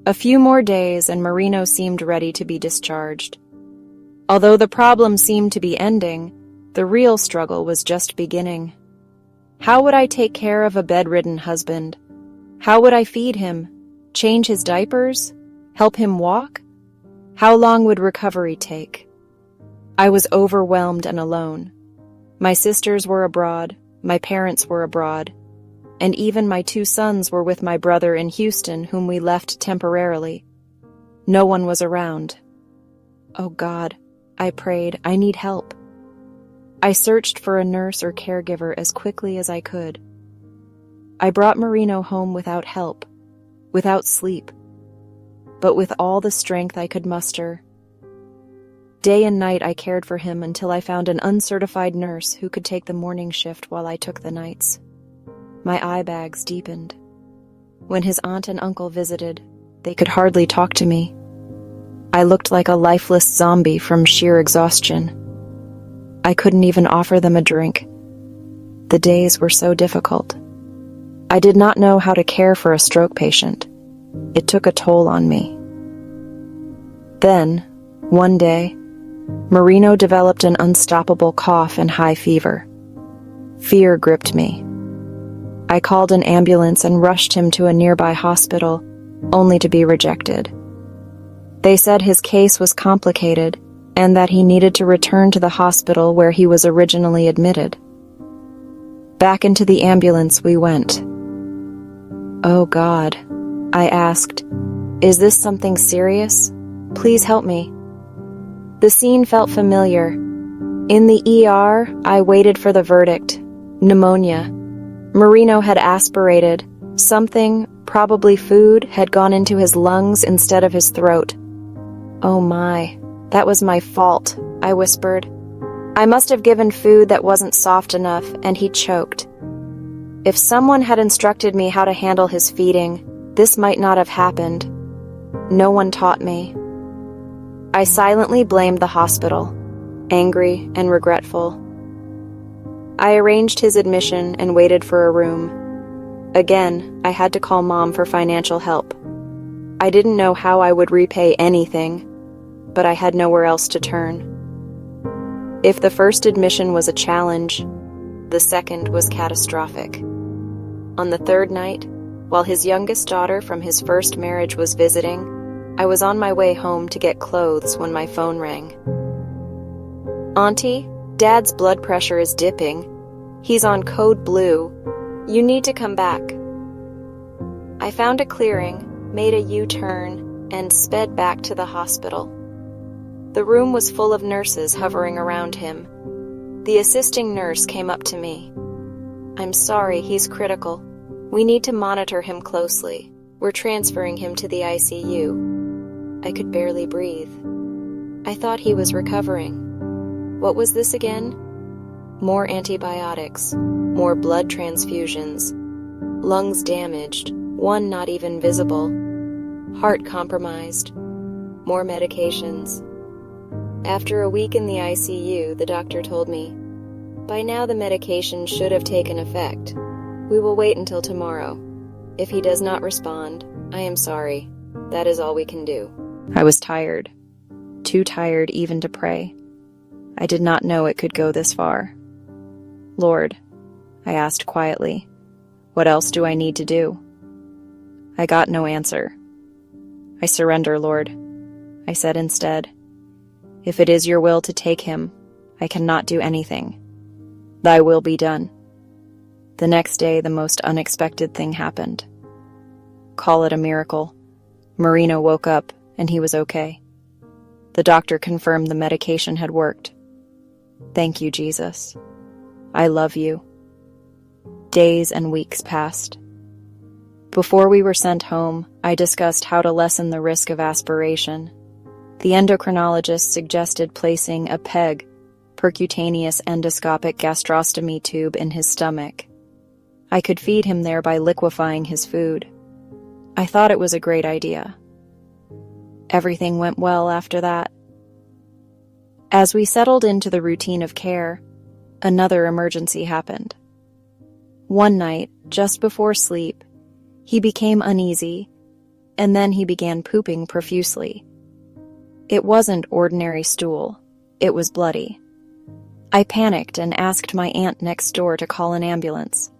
A few more days and Marino seemed ready to be discharged. Although the problem seemed to be ending, the real struggle was just beginning. How would I take care of a bedridden husband? How would I feed him? Change his diapers? Help him walk? How long would recovery take? I was overwhelmed and alone. My sisters were abroad, my parents were abroad, and even my 2 sons were with my brother in Houston, whom we left temporarily. No one was around. Oh God, I prayed, I need help. I searched for a nurse or caregiver as quickly as I could. I brought Marino home without help, without sleep, but with all the strength I could muster. Day and night I cared for him until I found an uncertified nurse who could take the morning shift while I took the nights. My eye bags deepened. When his aunt and uncle visited, they could hardly talk to me. I looked like a lifeless zombie from sheer exhaustion. I couldn't even offer them a drink. The days were so difficult. I did not know how to care for a stroke patient. It took a toll on me. Then, one day, Marino developed an unstoppable cough and high fever. Fear gripped me. I called an ambulance and rushed him to a nearby hospital, only to be rejected. They said his case was complicated and that he needed to return to the hospital where he was originally admitted. Back into the ambulance we went. Oh God, I asked, is this something serious? Please help me. The scene felt familiar. In the ER, I waited for the verdict. Pneumonia. Marino had aspirated. Something, probably food, had gone into his lungs instead of his throat. Oh my, that was my fault, I whispered. I must have given food that wasn't soft enough, and he choked. If someone had instructed me how to handle his feeding, this might not have happened. No one taught me. I silently blamed the hospital, angry and regretful. I arranged his admission and waited for a room. Again, I had to call Mom for financial help. I didn't know how I would repay anything, but I had nowhere else to turn. If the first admission was a challenge, the second was catastrophic. On the third night, while his youngest daughter from his first marriage was visiting, I was on my way home to get clothes when my phone rang. Auntie, Dad's blood pressure is dipping. He's on code blue. You need to come back. I found a clearing, made a U-turn, and sped back to the hospital. The room was full of nurses hovering around him. The assisting nurse came up to me. I'm sorry, he's critical. We need to monitor him closely. We're transferring him to the ICU. I could barely breathe. I thought he was recovering. What was this again? More antibiotics, more blood transfusions, lungs damaged, one not even visible, heart compromised, more medications. After a week in the ICU, the doctor told me, by now the medication should have taken effect. We will wait until tomorrow. If he does not respond, I am sorry. That is all we can do. I was tired. Too tired even to pray. I did not know it could go this far. Lord, I asked quietly, what else do I need to do? I got no answer. I surrender, Lord, I said instead. If it is your will to take him, I cannot do anything. Thy will be done. The next day, the most unexpected thing happened. Call it a miracle. Marino woke up, and he was okay. The doctor confirmed the medication had worked. Thank you, Jesus. I love you. Days and weeks passed. Before we were sent home, I discussed how to lessen the risk of aspiration. The endocrinologist suggested placing a PEG, percutaneous endoscopic gastrostomy tube, in his stomach. I could feed him there by liquefying his food. I thought it was a great idea. Everything went well after that. As we settled into the routine of care, another emergency happened. One night, just before sleep, he became uneasy and then he began pooping profusely. It wasn't ordinary stool. It was bloody. I panicked and asked my aunt next door to call an ambulance.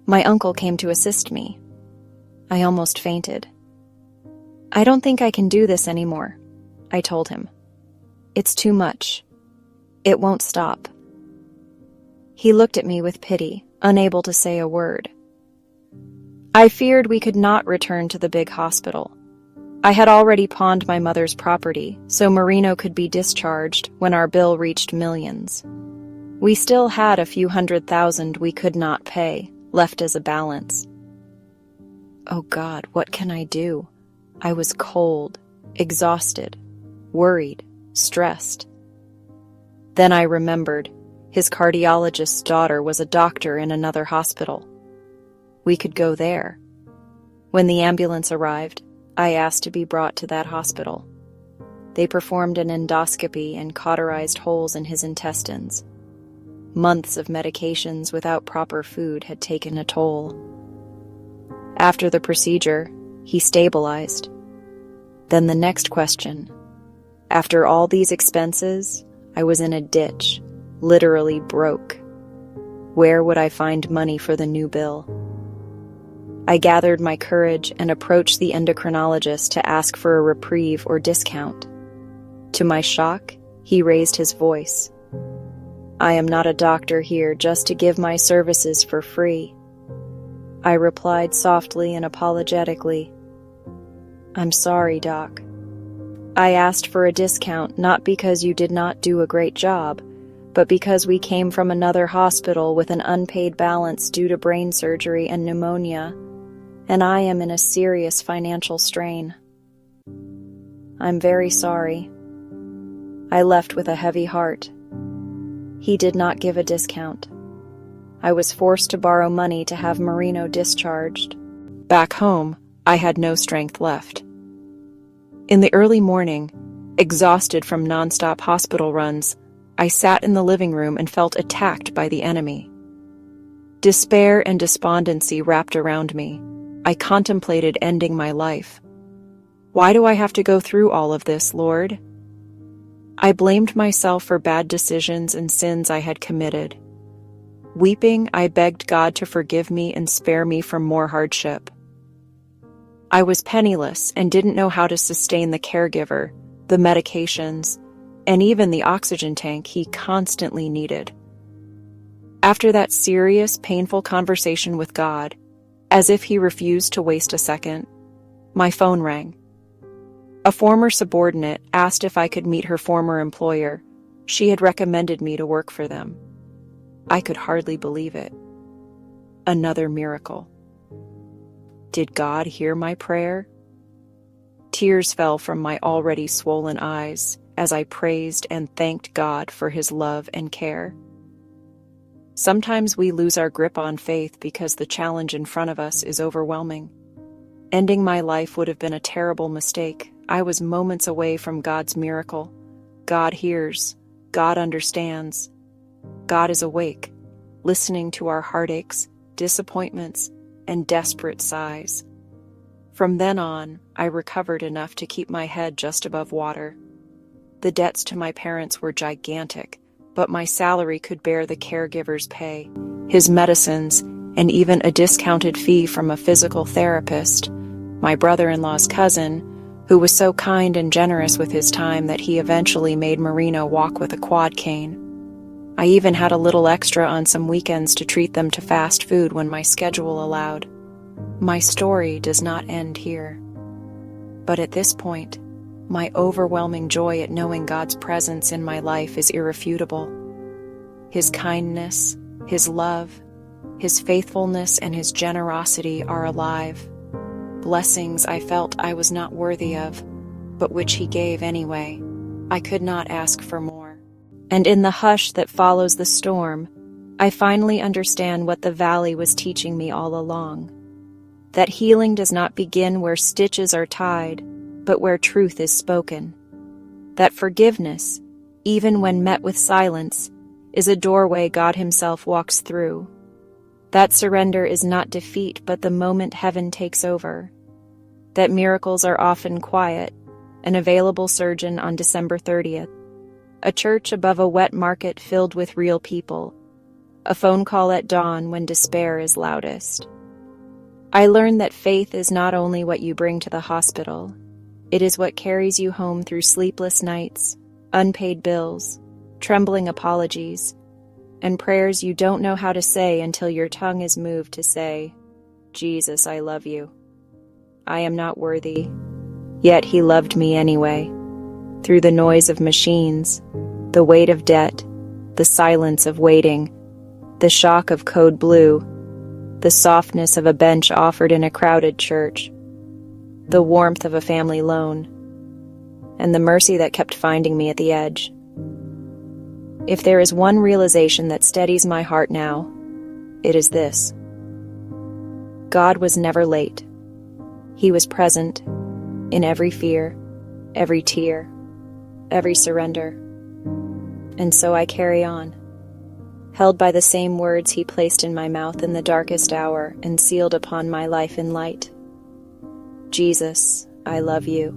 My uncle came to assist me. I almost fainted. "I don't think I can do this anymore," I told him. "It's too much. It won't stop." He looked at me with pity, unable to say a word. I feared we could not return to the big hospital. I had already pawned my mother's property, so Marino could be discharged when our bill reached millions. We still had a few $100,000 we could not pay, left as a balance. Oh God, what can I do? I was cold, exhausted, worried, stressed. Then I remembered his cardiologist's daughter was a doctor in another hospital. We could go there. When the ambulance arrived, I asked to be brought to that hospital. They performed an endoscopy and cauterized holes in his intestines. Months of medications without proper food had taken a toll. After the procedure, he stabilized. Then the next question. After all these expenses, I was in a ditch, literally broke. Where would I find money for the new bill? I gathered my courage and approached the endocrinologist to ask for a reprieve or discount. To my shock, he raised his voice. "I am not a doctor here just to give my services for free." I replied softly and apologetically, "I'm sorry, Doc. I asked for a discount not because you did not do a great job, but because we came from another hospital with an unpaid balance due to brain surgery and pneumonia, and I am in a serious financial strain. I'm very sorry." I left with a heavy heart. He did not give a discount. I was forced to borrow money to have Marino discharged. Back home, I had no strength left. In the early morning, exhausted from nonstop hospital runs, I sat in the living room and felt attacked by the enemy. Despair and despondency wrapped around me. I contemplated ending my life. Why do I have to go through all of this, Lord? I blamed myself for bad decisions and sins I had committed. Weeping, I begged God to forgive me and spare me from more hardship. I was penniless and didn't know how to sustain the caregiver, the medications, and even the oxygen tank he constantly needed. After that serious, painful conversation with God, as if he refused to waste a second, my phone rang. A former subordinate asked if I could meet her former employer. She had recommended me to work for them. I could hardly believe it. Another miracle. Did God hear my prayer? Tears fell from my already swollen eyes as I praised and thanked God for his love and care. Sometimes we lose our grip on faith because the challenge in front of us is overwhelming. Ending my life would have been a terrible mistake. I was moments away from God's miracle. God hears. God understands. God is awake, listening to our heartaches, disappointments, and desperate sighs. From then on, I recovered enough to keep my head just above water. The debts to my parents were gigantic, but my salary could bear the caregiver's pay, his medicines, and even a discounted fee from a physical therapist, my brother-in-law's cousin, who was so kind and generous with his time that he eventually made Marino walk with a quad cane. I even had a little extra on some weekends to treat them to fast food when my schedule allowed. My story does not end here. But at this point, my overwhelming joy at knowing God's presence in my life is irrefutable. His kindness, his love, his faithfulness, and his generosity are alive. Blessings I felt I was not worthy of, but which he gave anyway. I could not ask for more. And in the hush that follows the storm, I finally understand what the valley was teaching me all along. That healing does not begin where stitches are tied, but where truth is spoken. That forgiveness, even when met with silence, is a doorway God himself walks through. That surrender is not defeat, but the moment heaven takes over. that miracles are often quiet, an available surgeon on December 30th, a church above a wet market filled with real people, a phone call at dawn when despair is loudest. I learned that faith is not only what you bring to the hospital, it is what carries you home through sleepless nights, unpaid bills, trembling apologies, and prayers you don't know how to say until your tongue is moved to say, "Jesus, I love you. I am not worthy, yet he loved me anyway." Through the noise of machines, the weight of debt, the silence of waiting, the shock of code blue, the softness of a bench offered in a crowded church, the warmth of a family loan, and the mercy that kept finding me at the edge. If there is one realization that steadies my heart now, it is this: God was never late. He was present in every fear, every tear, every surrender. And so I carry on, held by the same words he placed in my mouth in the darkest hour and sealed upon my life in light. Jesus, I love you.